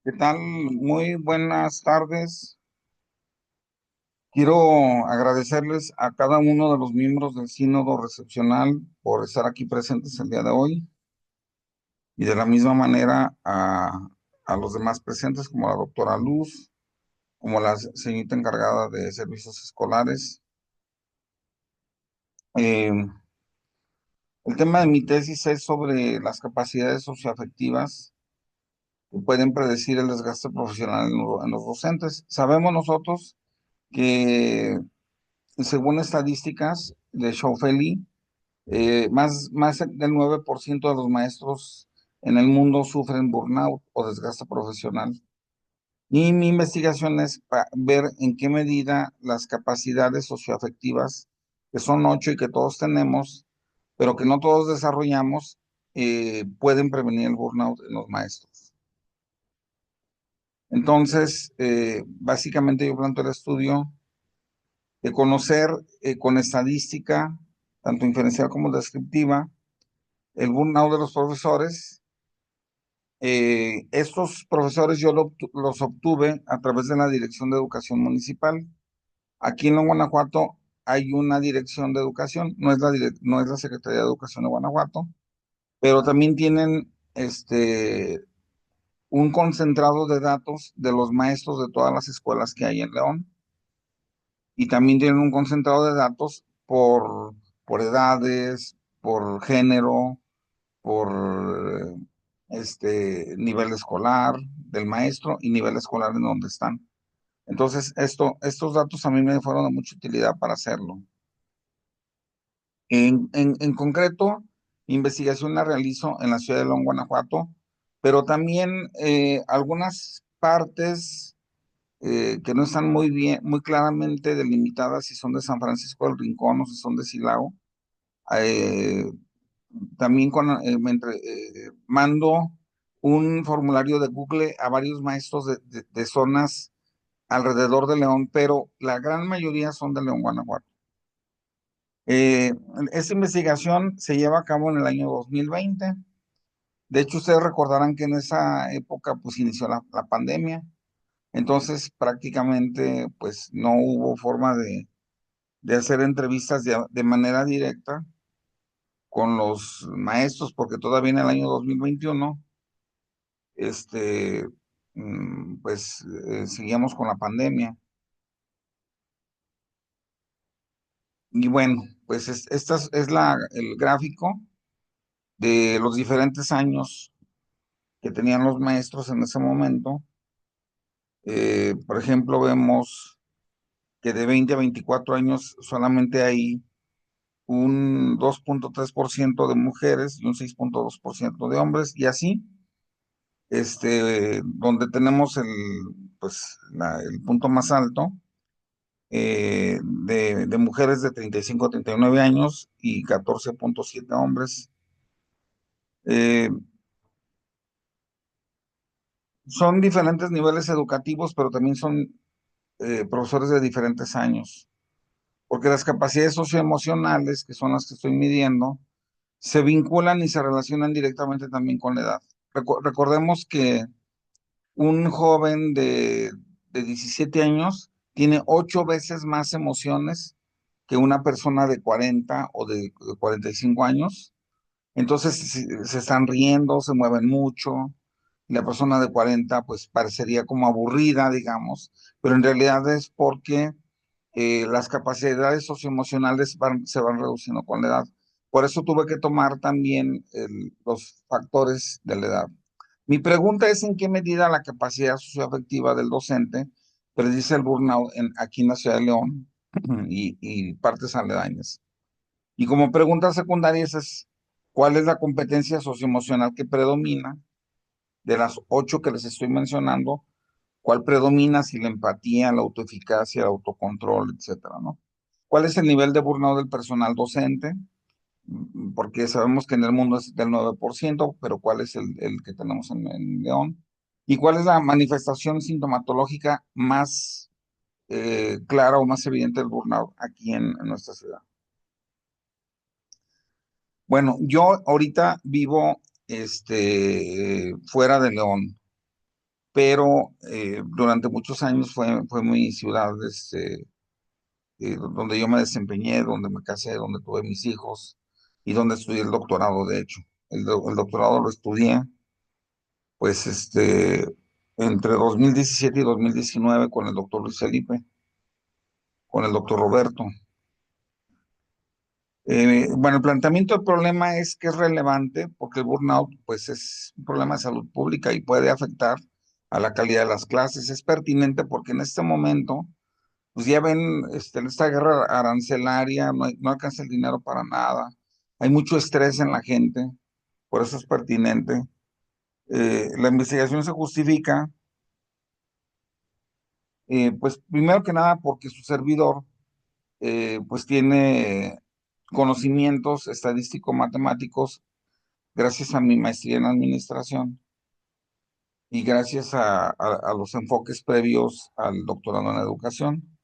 ¿Qué tal? Muy buenas tardes. Quiero agradecerles a cada uno de los miembros del Sínodo Recepcional por estar aquí presentes el día de hoy y de la misma manera a los demás presentes como la doctora Luz, como la señorita encargada de servicios escolares. Eh, el tema de mi tesis es sobre las capacidades socioafectivas que pueden predecir el desgaste profesional en los docentes. Sabemos nosotros que según estadísticas de Schauffele, más del 9% de los maestros en el mundo sufren burnout o desgaste profesional. Y mi investigación es ver en qué medida las capacidades socioafectivas, que son 8 y que todos tenemos, pero que no todos desarrollamos, pueden prevenir el burnout en los maestros. Entonces, básicamente yo planteo el estudio de conocer con estadística, tanto inferencial como descriptiva, el burnout de los profesores. Estos profesores yo los obtuve a través de la Dirección de Educación Municipal. Aquí en Guanajuato hay una dirección de educación, no es la Secretaría de Educación de Guanajuato, pero también tienen un concentrado de datos de los maestros de todas las escuelas que hay en León y también tienen un concentrado de datos por edades, por género, por nivel escolar del maestro y nivel escolar en donde están. Entonces, estos datos a mí me fueron de mucha utilidad para hacerlo. En concreto, investigación la realizo en la ciudad de León, Guanajuato, pero también algunas partes que no están muy bien, muy claramente delimitadas si son de San Francisco del Rincón o si son de Silao. Eh, También mando un formulario de Google a varios maestros de zonas alrededor de León, pero la gran mayoría son de León, Guanajuato. Eh, Esta investigación se lleva a cabo en el año 2020. De hecho, ustedes recordarán que en esa época pues inició la pandemia. Entonces, prácticamente pues no hubo forma de hacer entrevistas de manera directa con los maestros, porque todavía en el año 2021 este, pues seguíamos con la pandemia. Y bueno, pues es el gráfico de los diferentes años que tenían los maestros en ese momento. Por ejemplo, vemos que de 20 a 24 años solamente hay un 2,3% de mujeres y un 6,2% de hombres, y así, donde tenemos el punto más alto de mujeres de 35 a 39 años y 14,7 hombres. Eh, Son diferentes niveles educativos, pero también son profesores de diferentes años, porque las capacidades socioemocionales, que son las que estoy midiendo, se vinculan y se relacionan directamente también con la edad. Recordemos que un joven de 17 años tiene 8 veces más emociones que una persona de 40 o de 45 años. Entonces se están riendo, se mueven mucho. La persona de 40 pues parecería como aburrida, digamos, pero en realidad es porque las capacidades socioemocionales se van reduciendo con la edad. Por eso tuve que tomar también los factores de la edad. Mi pregunta es en qué medida la capacidad socioafectiva del docente predice el burnout aquí en la ciudad de León y partes aledañas. Y como pregunta secundaria es, ¿cuál es la competencia socioemocional que predomina de las 8 que les estoy mencionando? ¿Cuál predomina? Si la empatía, la autoeficacia, el autocontrol, etcétera, ¿no? ¿Cuál es el nivel de burnout del personal docente? Porque sabemos que en el mundo es del 9%, pero ¿cuál es el que tenemos en León? ¿Y cuál es la manifestación sintomatológica más clara o más evidente del burnout aquí en nuestra ciudad? Bueno, yo ahorita vivo fuera de León. pero durante muchos años fue mi ciudad, donde yo me desempeñé, donde me casé, donde tuve mis hijos y donde estudié el doctorado, de hecho. El doctorado lo estudié, pues, entre 2017 y 2019 con el doctor Luis Felipe, con el doctor Roberto. Bueno, el planteamiento del problema es que es relevante porque el burnout, pues, es un problema de salud pública y puede afectar a la calidad de las clases. Es pertinente porque en este momento, pues ya ven, esta guerra arancelaria, no alcanza el dinero para nada, hay mucho estrés en la gente, por eso es pertinente. La investigación se justifica, pues primero que nada porque su servidor, pues tiene conocimientos estadístico-matemáticos gracias a mi maestría en administración y gracias a los enfoques previos al doctorado en educación.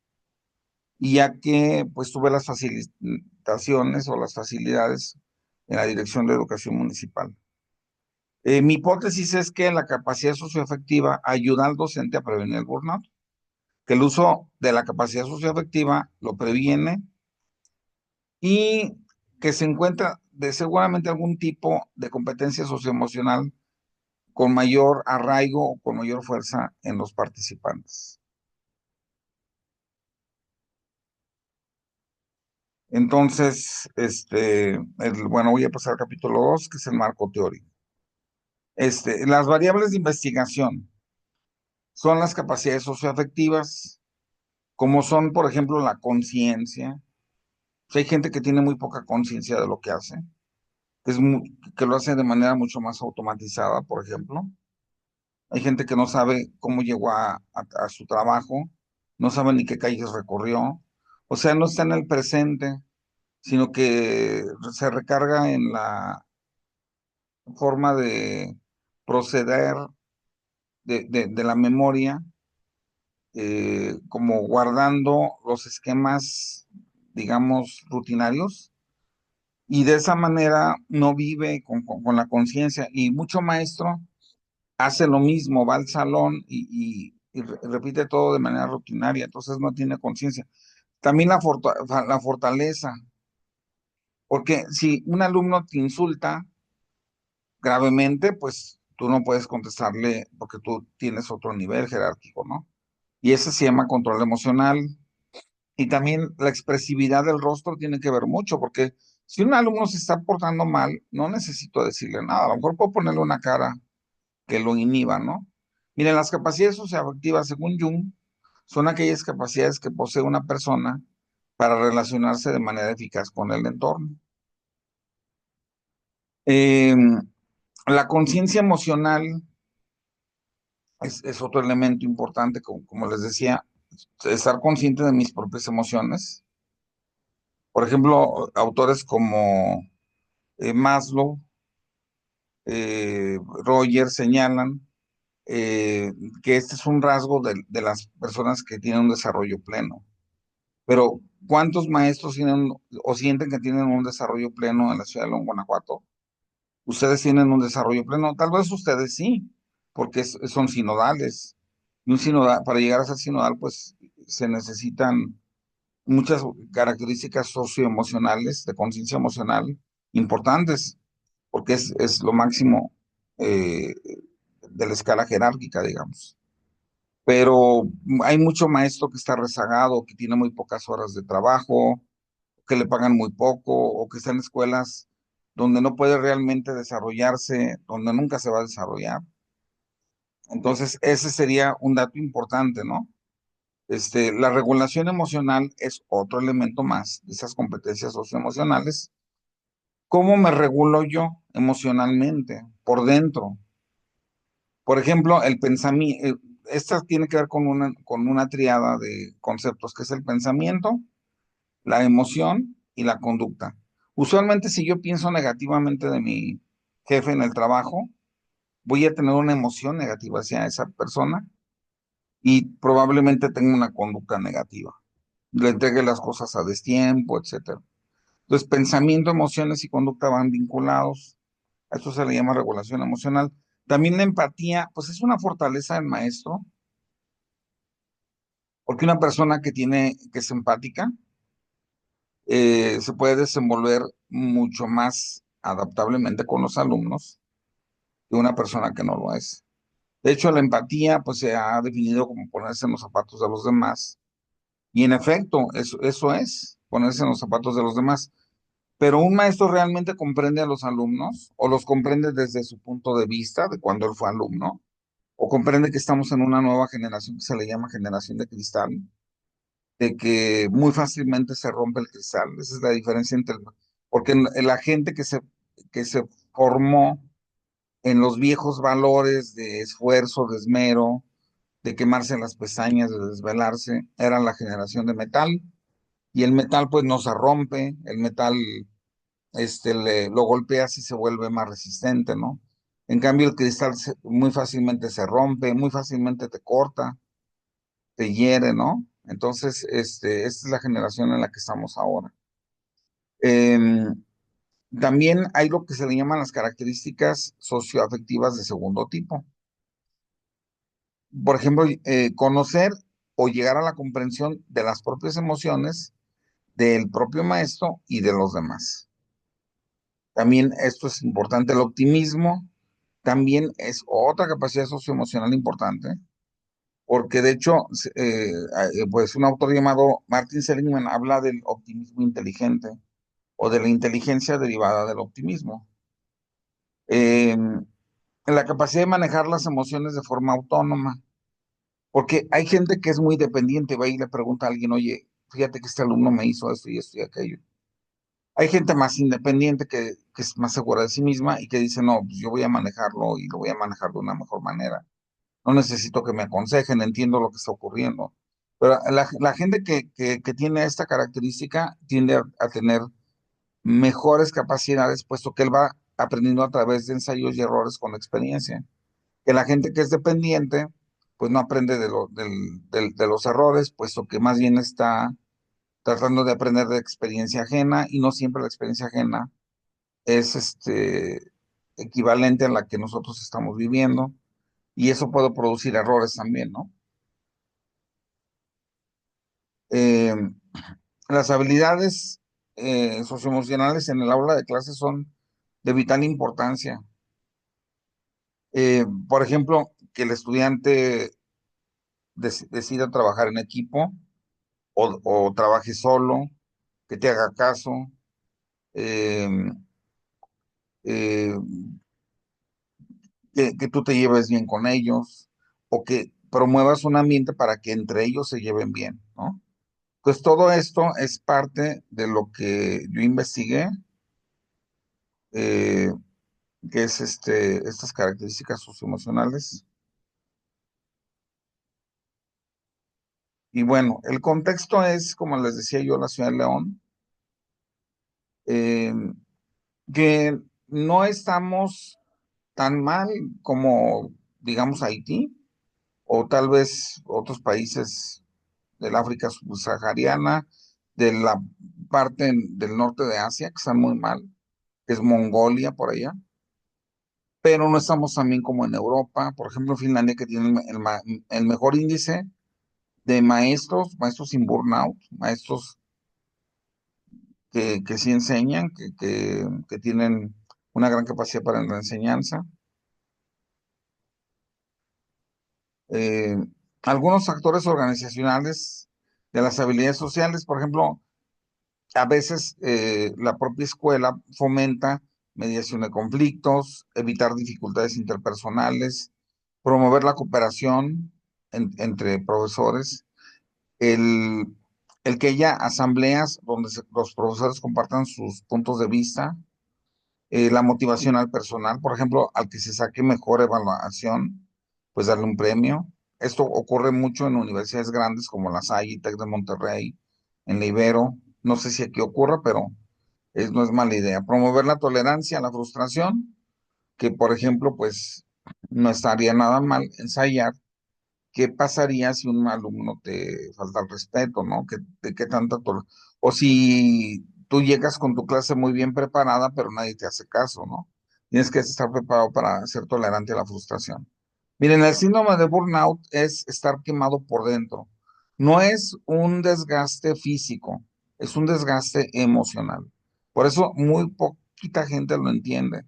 Y ya que pues tuve las facilitaciones o las facilidades en la Dirección de Educación Municipal. Mi hipótesis es que la capacidad socioafectiva ayuda al docente a prevenir el burnout, que el uso de la capacidad socioafectiva lo previene y que se encuentra de seguramente algún tipo de competencia socioemocional con mayor arraigo o con mayor fuerza en los participantes. Entonces, bueno, voy a pasar al capítulo 2, que es el marco teórico. Las variables de investigación son las capacidades socioafectivas, como son, por ejemplo, la conciencia. O sea, hay gente que tiene muy poca conciencia de lo que hace, que lo hace de manera mucho más automatizada, por ejemplo. Hay gente que no sabe cómo llegó a su trabajo, no sabe ni qué calles recorrió. O sea, no está en el presente, sino que se recarga en la forma de proceder de la memoria, como guardando los esquemas, digamos, rutinarios, y de esa manera no vive con la conciencia. Y mucho maestro hace lo mismo, va al salón y repite todo de manera rutinaria, entonces no tiene conciencia. También la fortaleza, porque si un alumno te insulta gravemente, pues tú no puedes contestarle porque tú tienes otro nivel jerárquico, ¿no? Y ese se llama control emocional. Y también la expresividad del rostro tiene que ver mucho, porque si un alumno se está portando mal, no necesito decirle nada, a lo mejor puedo ponerle una cara que lo inhiba, ¿no? Miren, las capacidades socioafectivas, según Jung, son aquellas capacidades que posee una persona para relacionarse de manera eficaz con el entorno. Eh, la conciencia emocional es otro elemento importante, como les decía, estar consciente de mis propias emociones. Por ejemplo, autores como Maslow, Rogers señalan que este es un rasgo de las personas que tienen un desarrollo pleno. Pero, ¿cuántos maestros tienen o sienten que tienen un desarrollo pleno en la ciudad de León, Guanajuato? Ustedes tienen un desarrollo pleno, tal vez ustedes sí, porque son sinodales. Y un sinodal, para llegar a ser sinodal, pues se necesitan muchas características socioemocionales, de conciencia emocional, importantes, porque es lo máximo eh, de la escala jerárquica, digamos. Pero hay mucho maestro que está rezagado, que tiene muy pocas horas de trabajo, que le pagan muy poco, o que está en escuelas donde no puede realmente desarrollarse, donde nunca se va a desarrollar. Entonces, ese sería un dato importante, ¿no? La regulación emocional es otro elemento más de esas competencias socioemocionales. ¿Cómo me regulo yo emocionalmente por dentro? Por ejemplo, el pensamiento, esta tiene que ver con una triada de conceptos, que es el pensamiento, la emoción y la conducta. Usualmente, si yo pienso negativamente de mi jefe en el trabajo, voy a tener una emoción negativa hacia esa persona y probablemente tenga una conducta negativa. Le entregue las cosas a destiempo, etcétera. Entonces, pensamiento, emociones y conducta van vinculados. A esto se le llama regulación emocional. También la empatía, pues es una fortaleza del maestro, porque una persona que es empática, se puede desenvolver mucho más adaptablemente con los alumnos que una persona que no lo es. De hecho, la empatía, pues se ha definido como ponerse en los zapatos de los demás. Y en efecto, eso es ponerse en los zapatos de los demás. Pero un maestro realmente comprende a los alumnos o los comprende desde su punto de vista de cuando él fue alumno, o comprende que estamos en una nueva generación que se le llama generación de cristal, de que muy fácilmente se rompe el cristal. Esa es la diferencia porque la gente que se formó en los viejos valores de esfuerzo, de esmero, de quemarse las pestañas, de desvelarse, era la generación de metal, y el metal pues no se rompe, el metal lo golpeas y se vuelve más resistente, ¿no? En cambio, el cristal muy fácilmente se rompe, muy fácilmente te corta, te hiere, ¿no? Entonces, esta es la generación en la que estamos ahora. Em, También hay lo que se le llaman las características socioafectivas de segundo tipo. Por ejemplo, conocer o llegar a la comprensión de las propias emociones del propio maestro y de los demás. También esto es importante, el optimismo también es otra capacidad socioemocional importante, porque de hecho, pues un autor llamado Martin Seligman habla del optimismo inteligente o de la inteligencia derivada del optimismo. Eh, la capacidad de manejar las emociones de forma autónoma, porque hay gente que es muy dependiente, va y le pregunta a alguien, oye, fíjate que este alumno me hizo esto y esto y aquello. Hay gente más independiente que es más segura de sí misma y que dice, no, pues yo voy a manejarlo y lo voy a manejar de una mejor manera. No necesito que me aconsejen, entiendo lo que está ocurriendo. Pero la gente que tiene esta característica tiende a tener mejores capacidades, puesto que él va aprendiendo a través de ensayos y errores con la experiencia. Que la gente que es dependiente, pues no aprende de los errores, puesto que más bien está tratando de aprender de experiencia ajena, y no siempre la experiencia ajena es equivalente a la que nosotros estamos viviendo, y eso puede producir errores también, ¿no? Eh, las habilidades socioemocionales en el aula de clases son de vital importancia. Por ejemplo, que el estudiante decida trabajar en equipo o trabaje solo, que te haga caso, eh, eh, que tú te lleves bien con ellos, o que promuevas un ambiente para que entre ellos se lleven bien, ¿no? Pues todo esto es parte de lo que yo investigué, eh, que es estas características socioemocionales. Y bueno, el contexto es, como les decía yo, la ciudad de León, eh, que no estamos tan mal como, digamos, Haití o tal vez otros países del África subsahariana, de la parte del norte de Asia, que están muy mal, que es Mongolia por allá, pero no estamos también como en Europa, por ejemplo, Finlandia, que tiene el mejor índice de maestros sin burnout, maestros que sí enseñan, que tienen una gran capacidad para la enseñanza. Eh, Algunos factores organizacionales de las habilidades sociales, por ejemplo, a veces la propia escuela fomenta mediación de conflictos, evitar dificultades interpersonales, promover la cooperación entre profesores, el, el que haya asambleas donde los profesores compartan sus puntos de vista, la motivación al personal, por ejemplo, al que se saque mejor evaluación, pues darle un premio. Esto ocurre mucho en universidades grandes como la Salle, Tec de Monterrey, en la Ibero. No sé si aquí ocurra, pero no es mala idea. Promover la tolerancia a la frustración, que por ejemplo, pues no estaría nada mal ensayar qué pasaría si un alumno te falta el respeto, ¿no? ¿Qué tanta o si tú llegas con tu clase muy bien preparada, pero nadie te hace caso, ¿no? Tienes que estar preparado para ser tolerante a la frustración. Miren, el síndrome de burnout es estar quemado por dentro. No es un desgaste físico, es un desgaste emocional. Por eso muy poquita gente lo entiende.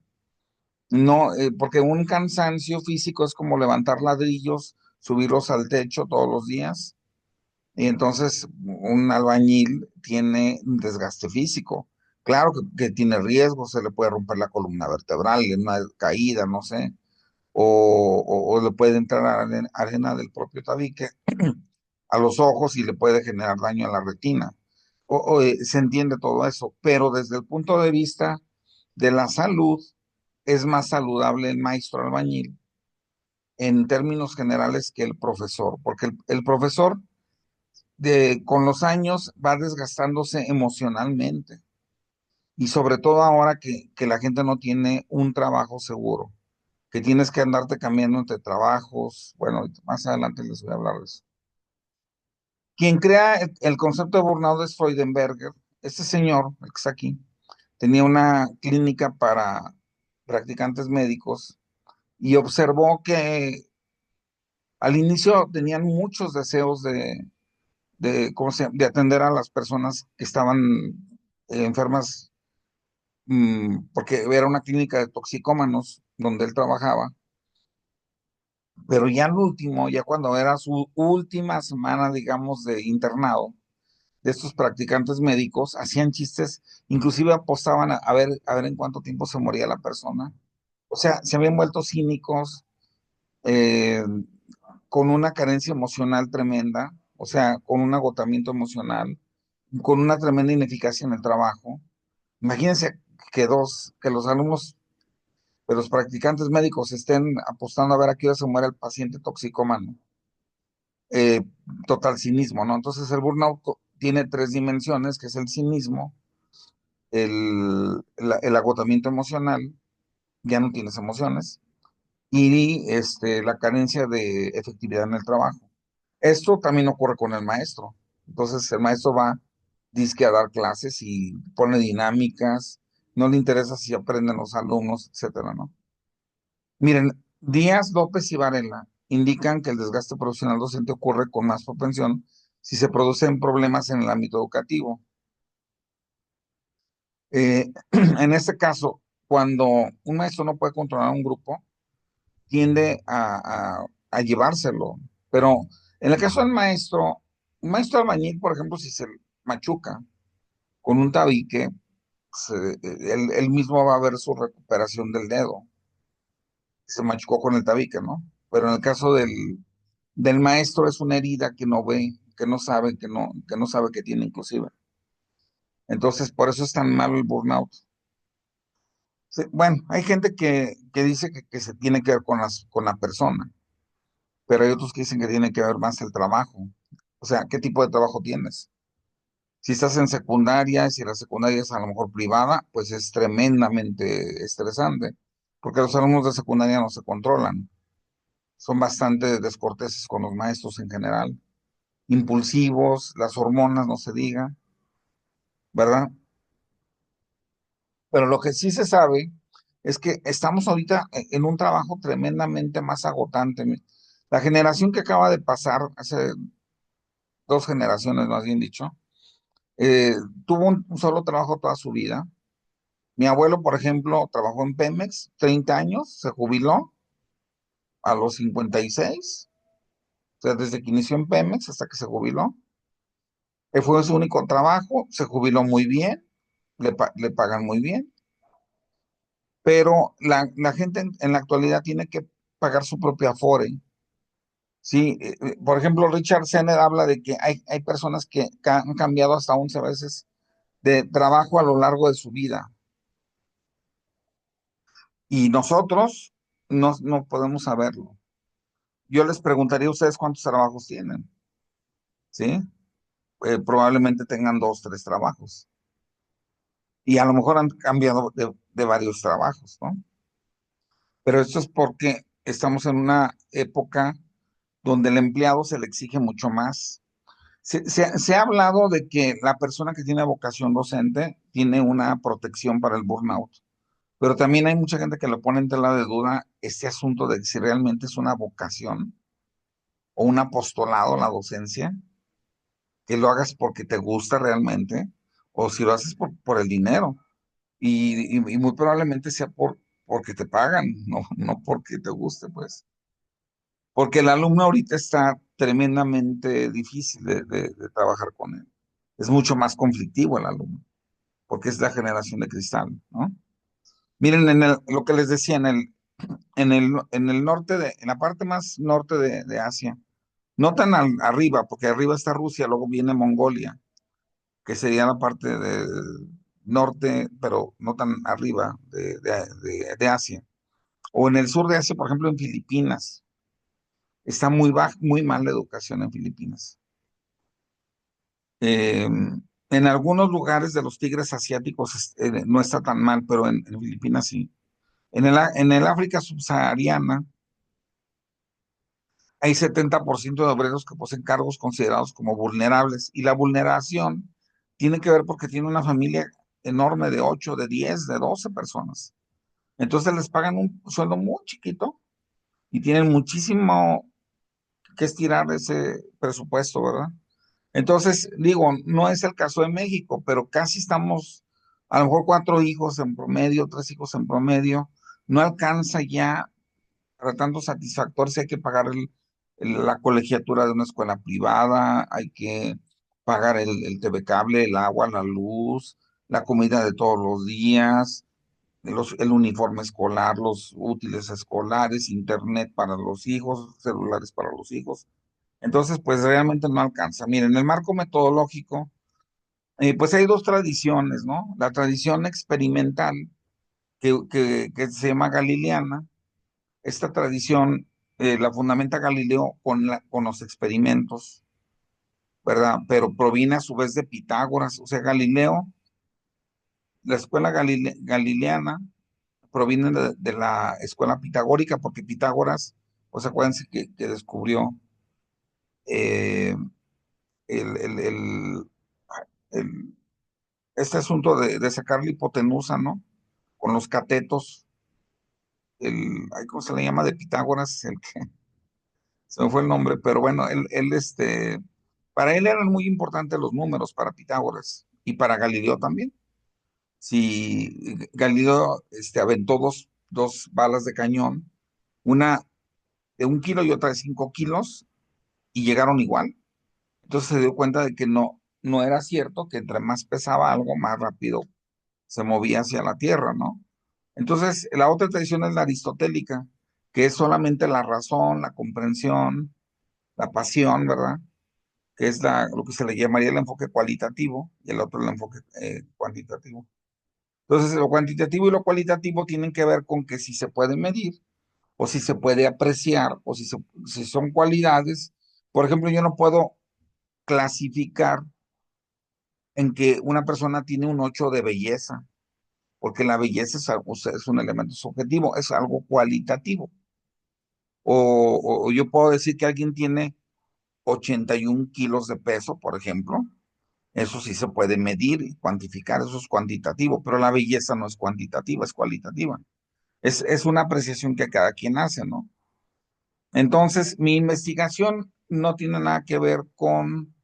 No, porque un cansancio físico es como levantar ladrillos, subirlos al techo todos los días. Y entonces un albañil tiene un desgaste físico. Claro que tiene riesgo, se le puede romper la columna vertebral en una caída, no sé, o le puede entrar arena del propio tabique a los ojos y le puede generar daño a la retina. Se entiende todo eso, pero desde el punto de vista de la salud, es más saludable el maestro albañil en términos generales que el profesor, porque el profesor con los años va desgastándose emocionalmente y sobre todo ahora que la gente no tiene un trabajo seguro, que tienes que andarte cambiando entre trabajos. Bueno, más adelante les voy a hablar de eso. Quien crea el concepto de burnout es Freudenberger. Este señor, el que está aquí, tenía una clínica para practicantes médicos y observó que al inicio tenían muchos deseos ¿cómo se llama?, de atender a las personas que estaban enfermas, porque era una clínica de toxicómanos donde él trabajaba, pero ya al último, ya cuando era su última semana, digamos, de internado, de estos practicantes médicos, hacían chistes, inclusive apostaban a ver en cuánto tiempo se moría la persona. O sea, se habían vuelto cínicos, eh, con una carencia emocional tremenda, o sea, con un agotamiento emocional, con una tremenda ineficacia en el trabajo. Imagínense que los alumnos de los practicantes médicos estén apostando a ver a qué hora se muere el paciente toxicómano. Eh, Total cinismo, ¿no? Entonces el burnout tiene tres dimensiones, que es el cinismo, el agotamiento emocional, ya no tienes emociones, y la carencia de efectividad en el trabajo. Esto también ocurre con el maestro. Entonces el maestro va, dizque a dar clases y pone dinámicas, no le interesa si aprenden los alumnos, etcétera, ¿no? Miren, Díaz, López y Varela indican que el desgaste profesional docente ocurre con más propensión si se producen problemas en el ámbito educativo. En este caso, cuando un maestro no puede controlar un grupo, tiende a llevárselo. Pero en el caso del maestro, un maestro albañil, por ejemplo, si se machuca con un tabique, él mismo va a ver su recuperación del dedo. Se machucó con el tabique, ¿no? Pero en el caso del maestro es una herida que no ve, que no sabe que tiene inclusive. Entonces, por eso es tan malo el burnout. Sí, bueno, hay gente que dice que se tiene que ver con la persona, pero hay otros que dicen que tiene que ver más el trabajo. O sea, ¿qué tipo de trabajo tienes? Si estás en secundaria, si la secundaria es a lo mejor privada, pues es tremendamente estresante, porque los alumnos de secundaria no se controlan, son bastante descorteses con los maestros en general, impulsivos, las hormonas no se diga, ¿verdad? Pero lo que sí se sabe es que estamos ahorita en un trabajo tremendamente más agotante. La generación que acaba de pasar, hace dos generaciones más bien dicho, eh, tuvo un solo trabajo toda su vida. Mi abuelo, por ejemplo, trabajó en Pemex 30 años, se jubiló a los 56, o sea, desde que inició en Pemex hasta que se jubiló. Fue su único trabajo, se jubiló muy bien, le pagan muy bien, pero la gente en la actualidad tiene que pagar su propia Afore. Sí, por ejemplo, Richard Sennett habla de que hay personas que han cambiado hasta 11 veces de trabajo a lo largo de su vida. Y nosotros no podemos saberlo. Yo les preguntaría a ustedes cuántos trabajos tienen, ¿sí? Probablemente tengan dos, tres trabajos. Y a lo mejor han cambiado de varios trabajos, ¿no? Pero esto es porque estamos en una época donde el empleado se le exige mucho más. Se ha hablado de que la persona que tiene vocación docente tiene una protección para el burnout, pero también hay mucha gente que lo pone en tela de duda este asunto de si realmente es una vocación o un apostolado la docencia, que lo hagas porque te gusta realmente, o si lo haces por el dinero. Y muy probablemente sea porque te pagan, no porque te guste, pues. Porque el alumno ahorita está tremendamente difícil de trabajar con él. Es mucho más conflictivo el alumno, porque es la generación de cristal, ¿no? Miren, lo que les decía, en el norte en la parte más norte de Asia, no tan arriba, porque arriba está Rusia, luego viene Mongolia, que sería la parte norte, pero no tan arriba de Asia. O en el sur de Asia, por ejemplo, en Filipinas. Está muy mal la educación en Filipinas. En algunos lugares de los tigres asiáticos no está tan mal, pero en Filipinas sí. En el África subsahariana hay 70% de obreros que poseen cargos considerados como vulnerables y la vulneración tiene que ver porque tiene una familia enorme de 8, de 10, de 12 personas. Entonces les pagan un sueldo muy chiquito y tienen muchísimo que estirar ese presupuesto, ¿verdad? Entonces, digo, no es el caso de México, pero casi estamos, a lo mejor 4 hijos en promedio, 3 hijos en promedio, no alcanza ya para tanto satisfactor si hay que pagar la colegiatura de una escuela privada, hay que pagar el TV cable, el agua, la luz, la comida de todos los días, el uniforme escolar, los útiles escolares, internet para los hijos, celulares para los hijos. Entonces, pues realmente no alcanza. Miren, en el marco metodológico, pues hay dos tradiciones, ¿no? La tradición experimental, que se llama galileana. Esta tradición la fundamenta Galileo con los experimentos, ¿verdad? Pero proviene a su vez de Pitágoras. O sea, Galileo, la escuela galileana, proviene de la escuela pitagórica, porque Pitágoras, pues acuérdense que descubrió eh, el, el- el- el- este asunto de sacar la hipotenusa, ¿no? Con los catetos, ay, ¿cómo se le llama? De Pitágoras, se me fue el nombre, pero bueno, para él eran muy importantes los números, para Pitágoras y para Galileo también. Si Galileo aventó dos balas de cañón, una de 1 kilo y otra de 5 kilos, y llegaron igual. Entonces se dio cuenta de que no era cierto, que entre más pesaba algo, más rápido se movía hacia la Tierra, ¿no? Entonces, la otra tradición es la aristotélica, que es solamente la razón, la comprensión, la pasión, ¿verdad? Que es lo que se le llamaría el enfoque cualitativo y el otro el enfoque cuantitativo. Entonces, lo cuantitativo y lo cualitativo tienen que ver con que si se puede medir o si se puede apreciar o si son cualidades. Por ejemplo, yo no puedo clasificar en que una persona tiene un 8 de belleza, porque la belleza es un elemento subjetivo, es algo cualitativo. O yo puedo decir que alguien tiene 81 kilos de peso, por ejemplo. Eso sí se puede medir y cuantificar, eso es cuantitativo, pero la belleza no es cuantitativa, es cualitativa. Es una apreciación que cada quien hace, ¿no? Entonces, mi investigación no tiene nada que ver con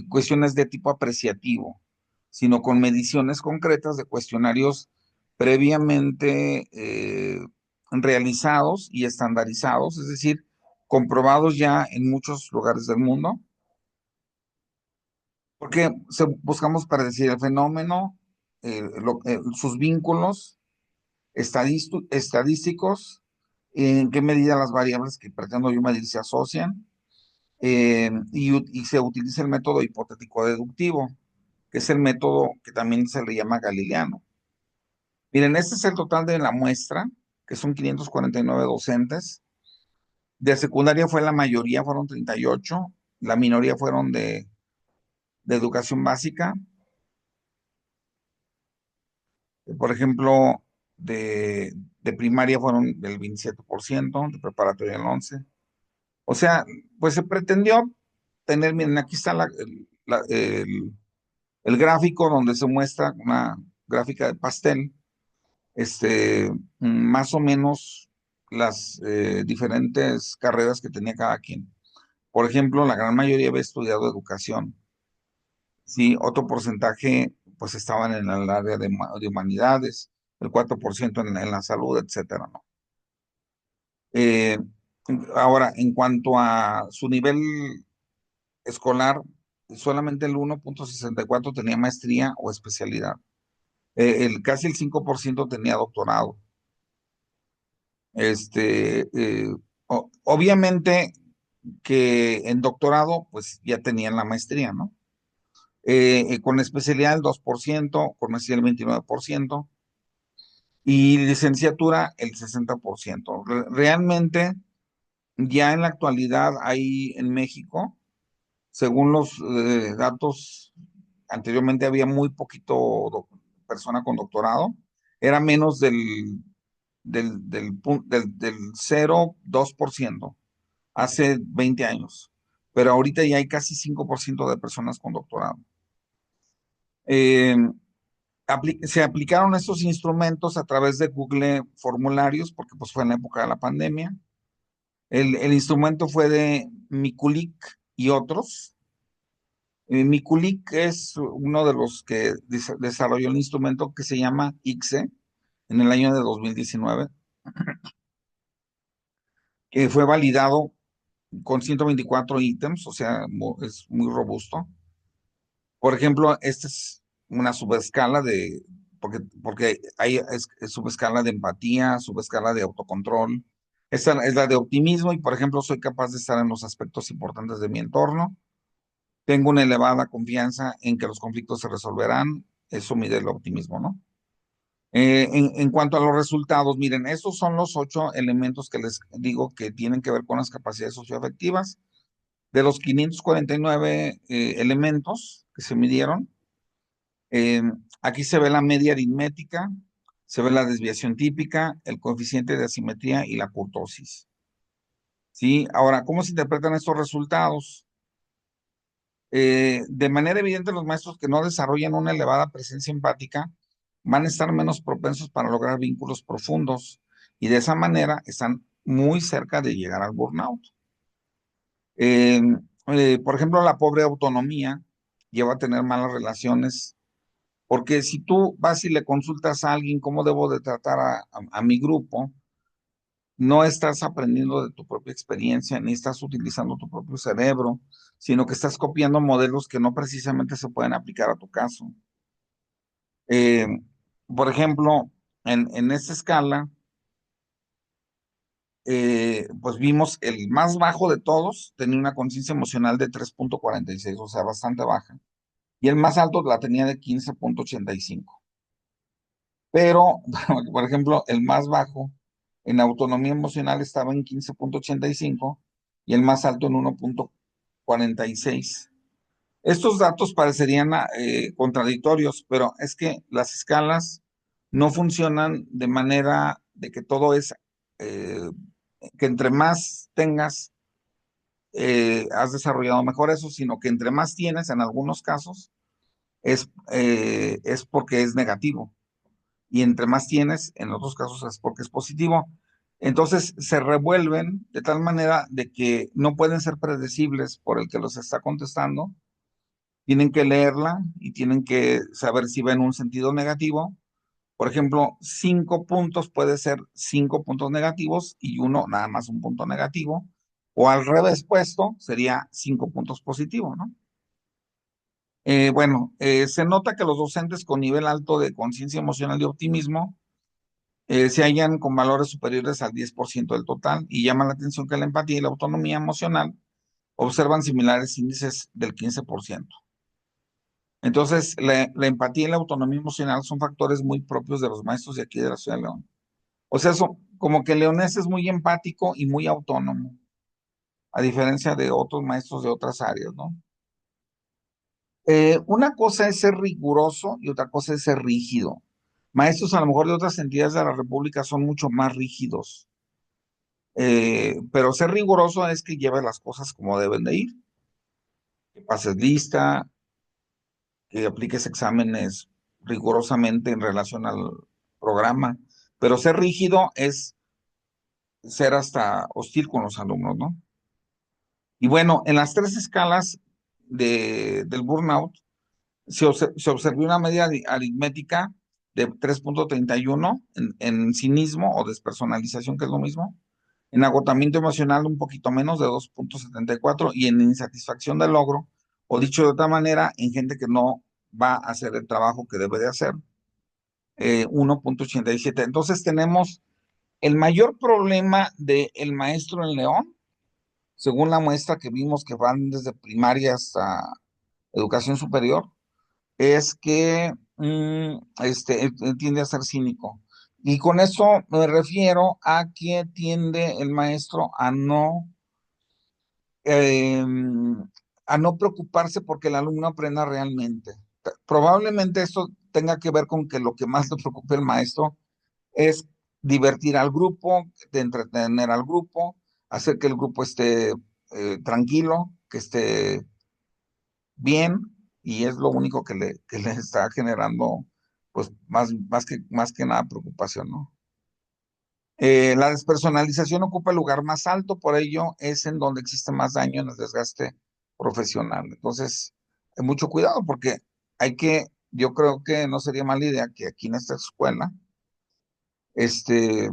cuestiones de tipo apreciativo, sino con mediciones concretas de cuestionarios previamente realizados y estandarizados, es decir, comprobados ya en muchos lugares del mundo, porque buscamos predecir el fenómeno, sus vínculos estadísticos, en qué medida las variables que pretendo yo medir se asocian, y se utiliza el método hipotético deductivo, que es el método que también se le llama galileano. Miren, este es el total de la muestra, que son 549 docentes. De secundaria fue la mayoría, fueron 38, la minoría fueron de educación básica, por ejemplo, de primaria fueron el 27%, de preparatoria el 11%. O sea, pues se pretendió tener, miren, aquí está el gráfico donde se muestra una gráfica de pastel, más o menos las diferentes carreras que tenía cada quien. Por ejemplo, la gran mayoría había estudiado educación. Sí, otro porcentaje pues estaban en el área de humanidades, el 4% en la salud, etcétera, ¿no? Eh, Ahora, en cuanto a su nivel escolar, solamente el 1,64 tenía maestría o especialidad. Casi el 5% tenía doctorado. Este, eh, Obviamente que en doctorado, pues ya tenían la maestría, ¿no? Con especialidad el 2%, con maestría el 29%, y licenciatura el 60%. Realmente, ya en la actualidad hay en México, según los datos, anteriormente había muy poquito persona con doctorado, era menos del 0,2% hace 20 años, pero ahorita ya hay casi 5% de personas con doctorado. Eh, Se aplicaron estos instrumentos a través de Google Formularios, porque pues fue en la época de la pandemia. El instrumento fue de Mikulik y otros. Mikulik es uno de los que desarrolló el instrumento que se llama ICSE en el año de 2019, que fue validado con 124 ítems, o sea, es muy robusto. Por ejemplo, esta es una subescala porque hay subescala de empatía, subescala de autocontrol. Esta es la de optimismo y, por ejemplo, soy capaz de estar en los aspectos importantes de mi entorno. Tengo una elevada confianza en que los conflictos se resolverán. Eso mide el optimismo, ¿no? En cuanto a los resultados, miren, estos son los 8 elementos que les digo que tienen que ver con las capacidades socioafectivas. De los 549 elementos que se midieron, eh, aquí se ve la media aritmética, se ve la desviación típica, el coeficiente de asimetría y la kurtosis. ¿Sí? Ahora, ¿cómo se interpretan estos resultados? De manera evidente, los maestros que no desarrollan una elevada presencia empática van a estar menos propensos para lograr vínculos profundos y de esa manera están muy cerca de llegar al burnout. Eh, por ejemplo, la pobre autonomía lleva a tener malas relaciones, porque si tú vas y le consultas a alguien cómo debo de tratar a mi grupo, no estás aprendiendo de tu propia experiencia, ni estás utilizando tu propio cerebro, sino que estás copiando modelos que no precisamente se pueden aplicar a tu caso. Eh, por ejemplo, en esta escala, pues vimos el más bajo de todos, tenía una conciencia emocional de 3,46, o sea, bastante baja, y el más alto la tenía de 15,85. Pero, por ejemplo, el más bajo en autonomía emocional estaba en 15,85 y el más alto en 1,46. Estos datos parecerían contradictorios, pero es que las escalas no funcionan de manera de que todo es, eh, que entre más tengas, has desarrollado mejor eso, sino que entre más tienes, en algunos casos, es porque es negativo y entre más tienes, en otros casos es porque es positivo. Entonces se revuelven de tal manera de que no pueden ser predecibles por el que los está contestando, tienen que leerla y tienen que saber si va en un sentido negativo. Por ejemplo, 5 puntos puede ser 5 puntos negativos y uno nada más un punto negativo, o al revés puesto sería 5 puntos positivos, ¿no? Bueno, se nota que los docentes con nivel alto de conciencia emocional y optimismo se hallan con valores superiores al 10% del total y llama la atención que la empatía y la autonomía emocional observan similares índices del 15%. Entonces, la empatía y la autonomía emocional son factores muy propios de los maestros de aquí de la Ciudad de León. O sea, como que el leonés es muy empático y muy autónomo, a diferencia de otros maestros de otras áreas, ¿no? Una cosa es ser riguroso y otra cosa es ser rígido. Maestros a lo mejor de otras entidades de la República son mucho más rígidos. Pero ser riguroso es que lleves las cosas como deben de ir, que pases lista, que apliques exámenes rigurosamente en relación al programa. pero ser rígido es ser hasta hostil con los alumnos, ¿no? Y bueno, en las tres escalas del burnout se observó una media aritmética de 3,31 en cinismo o despersonalización, que es lo mismo, en agotamiento emocional un poquito menos de 2,74 y en insatisfacción del logro, o dicho de otra manera, en gente que no va a hacer el trabajo que debe de hacer, 1,87. Entonces tenemos el mayor problema del maestro en León, según la muestra que vimos que van desde primaria hasta educación superior, es que tiende a ser cínico. Y con eso me refiero a que tiende el maestro eh, a no preocuparse porque el alumno aprenda realmente. Probablemente esto tenga que ver con que lo que más le preocupa al maestro es divertir al grupo, de entretener al grupo, hacer que el grupo esté tranquilo, que esté bien, y es lo único que le está generando, pues, más que nada preocupación, ¿no? La despersonalización ocupa el lugar más alto, por ello es en donde existe más daño en el desgaste profesional. Entonces, mucho cuidado porque yo creo que no sería mala idea que aquí en esta escuela, este,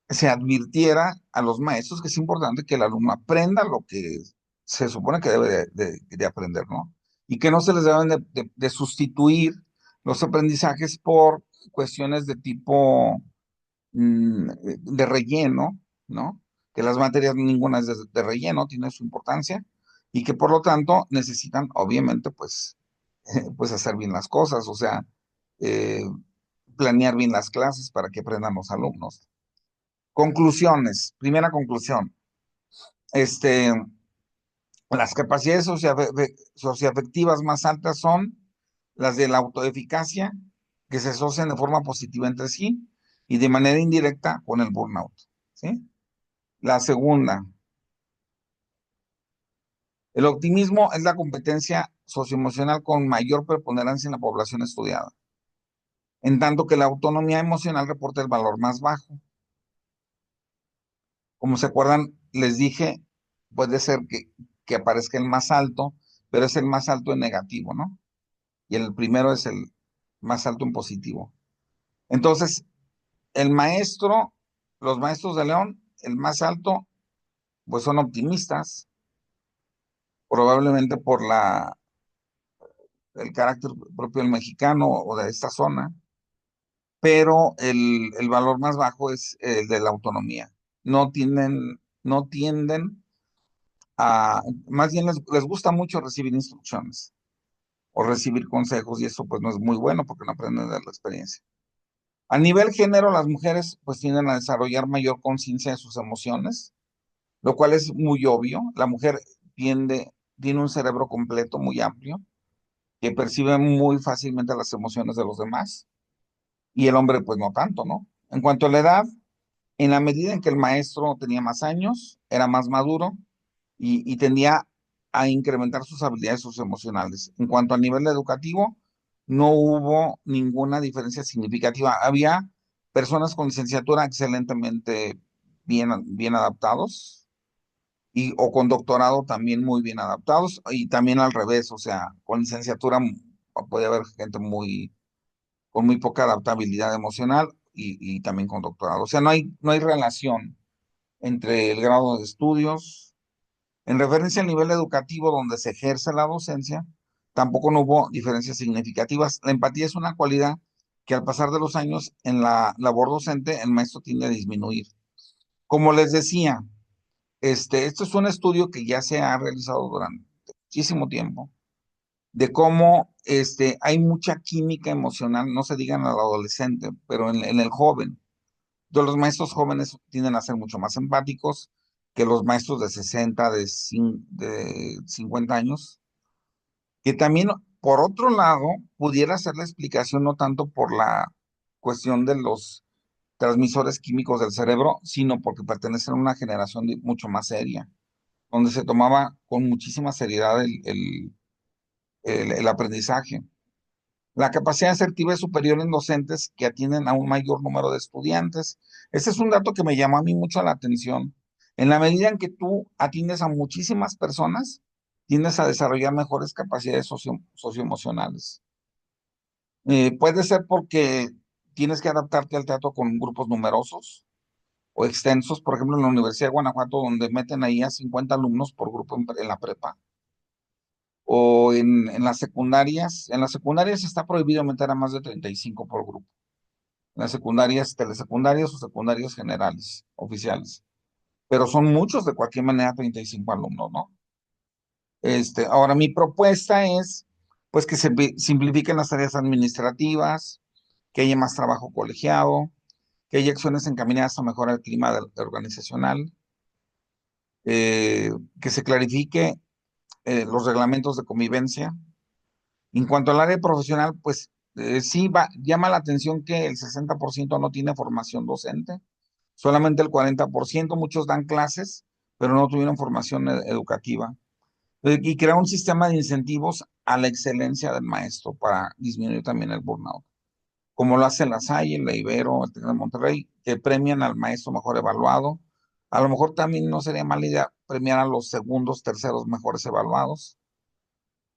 se advirtiera a los maestros que es importante que el alumno aprenda lo que se supone que debe de aprender, ¿no? Y que no se les deben de sustituir los aprendizajes por cuestiones de tipo de relleno, ¿no? Que las materias ninguna es de relleno, tiene su importancia y que por lo tanto necesitan, obviamente, pues, pues hacer bien las cosas, o sea, eh, planear bien las clases para que aprendan los alumnos. Conclusiones. Primera conclusión. Este, las capacidades socioafectivas más altas son las de la autoeficacia, que se asocian de forma positiva entre sí y de manera indirecta con el burnout. ¿Sí? La segunda, el optimismo es la competencia socioemocional con mayor preponderancia en la población estudiada, en tanto que la autonomía emocional reporta el valor más bajo. Como se acuerdan, les dije, puede ser que aparezca el más alto, pero es el más alto en negativo, ¿no? Y el primero es el más alto en positivo. Entonces, el maestro, los maestros de León, el más alto, pues son optimistas, probablemente por el carácter propio del mexicano o de esta zona, pero el valor más bajo es el de la autonomía. No tienden más bien les gusta mucho recibir instrucciones o recibir consejos y eso pues no es muy bueno porque no aprenden de la experiencia. A nivel género, las mujeres pues tienden a desarrollar mayor conciencia de sus emociones, lo cual es muy obvio. La mujer tiene un cerebro completo muy amplio que percibe muy fácilmente las emociones de los demás y el hombre pues no tanto, ¿no? En cuanto a la edad, en la medida en que el maestro tenía más años, era más maduro y tendía a incrementar sus habilidades socioemocionales. En cuanto al nivel educativo, no hubo ninguna diferencia significativa. Había personas con licenciatura excelentemente bien adaptados o con doctorado también muy bien adaptados y también al revés, o sea, con licenciatura puede haber gente con muy poca adaptabilidad emocional y también con doctorado. O sea, no hay relación entre el grado de estudios. En referencia al nivel educativo donde se ejerce la docencia, tampoco no hubo diferencias significativas. La empatía es una cualidad que al pasar de los años en la labor docente, el maestro tiende a disminuir. Como les decía, esto es un estudio que ya se ha realizado durante muchísimo tiempo, de cómo hay mucha química emocional, no se diga en el adolescente, pero en el joven. Los maestros jóvenes tienden a ser mucho más empáticos que los maestros de 60, de 50 años, que también, por otro lado, pudiera ser la explicación no tanto por la cuestión de los transmisores químicos del cerebro, sino porque pertenecen a una generación mucho más seria, donde se tomaba con muchísima seriedad el aprendizaje. La capacidad asertiva es superior en docentes que atienden a un mayor número de estudiantes. Ese es un dato que me llamó a mí mucho la atención. En la medida en que tú atiendes a muchísimas personas, tiendes a desarrollar mejores capacidades socioemocionales. Puede ser porque tienes que adaptarte al trato con grupos numerosos o extensos, por ejemplo, en la Universidad de Guanajuato, donde meten ahí a 50 alumnos por grupo en la prepa, o en las secundarias está prohibido meter a más de 35 por grupo, en las secundarias, telesecundarias o secundarias generales, oficiales, pero son muchos de cualquier manera 35 alumnos, ¿no? Ahora mi propuesta es, pues, que se simplifiquen las tareas administrativas, que haya más trabajo colegiado, que haya acciones encaminadas a mejorar el clima organizacional, que se clarifique los reglamentos de convivencia. En cuanto al área profesional, pues sí llama la atención que el 60% no tiene formación docente, solamente el 40%, muchos dan clases, pero no tuvieron formación educativa. Y crear un sistema de incentivos a la excelencia del maestro para disminuir también el burnout, como lo hace la Salle, la Ibero, el TEC de Monterrey, que premian al maestro mejor evaluado. A lo mejor también no sería mala idea premiar a los segundos, terceros mejores evaluados.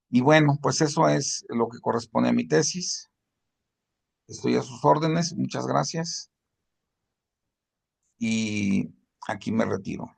Y bueno, pues eso es lo que corresponde a mi tesis. Estoy a sus órdenes, muchas gracias y aquí me retiro.